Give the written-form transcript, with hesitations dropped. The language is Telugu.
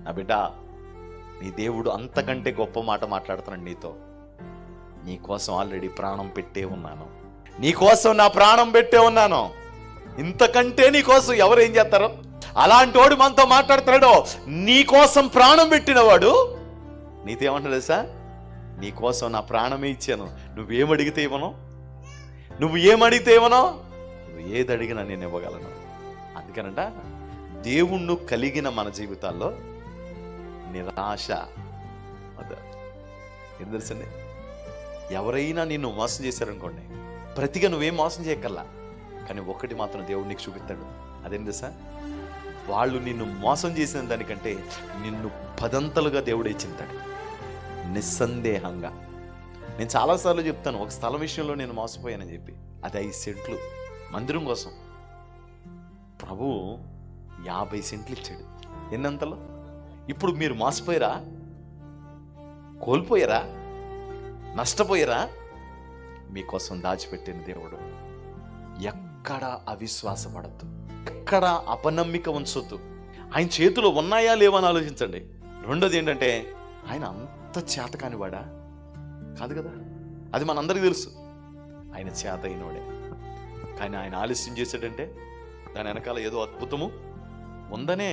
నా బిడ్డ, నీ దేవుడు అంతకంటే గొప్ప మాట మాట్లాడుతున్నాడు నీతో. నీ కోసం ఆల్రెడీ ప్రాణం పెట్టే ఉన్నాను, నీ కోసం నా ప్రాణం పెట్టే ఉన్నాను. ఇంతకంటే నీ కోసం ఎవరు ఏం చేస్తారో అలాంటి వాడు మనతో మాట్లాడుతున్నాడు. నీ కోసం ప్రాణం పెట్టినవాడు నీతో ఏమంటాడు తెలుసా? నీ కోసం నా ప్రాణమే ఇచ్చాను, నువ్వేమడిగితే ఇవ్వను, నువ్వు ఏమడిగితే ఇవ్వను, నువ్వు ఏది అడిగినా నేను ఇవ్వగలను. అందుకనంట దేవుణ్ణి కలిగిన మన జీవితాల్లో నిరాశ ఏం తెలుసండి? ఎవరైనా నిన్ను మోసం చేశారనుకోండి, ప్రతిగా నువ్వేం మోసం చేయగలలా, కానీ ఒకటి మాత్రం దేవుడు నీకు చూపిస్తాడు. అదేం తెలుసా? వాళ్ళు నిన్ను మోసం చేసిన దానికంటే నిన్ను 10 అంతలుగా దేవుడు ఇచ్చింటాడు, నిస్సందేహంగా. నేను చాలాసార్లు చెప్తాను, ఒక స్థలం విషయంలో నేను మోసపోయానని చెప్పి. అది 5 సెంట్లు మందిరం కోసం. ప్రభు 50 సెంట్లు ఇచ్చాడు. ఎన్నంతలో? ఇప్పుడు మీరు మోసపోయారా? కోల్పోయారా? నష్టపోయారా? మీకోసం దాచిపెట్టిన దేవుడు. ఎక్కడ అవిశ్వాసపడద్దు, ఎక్కడ అపనమ్మిక ఉంచొద్దు. ఆయన చేతిలో ఉన్నాయా లేవని ఆలోచించండి. రెండోది ఏంటంటే, ఆయన అంత చేత కానివాడా? కాదు కదా, అది మనందరికీ తెలుసు. ఆయన చేత అయినోడే, కానీ ఆయన ఆలస్యం చేశాడంటే దాని వెనకాల ఏదో అద్భుతము ఉందనే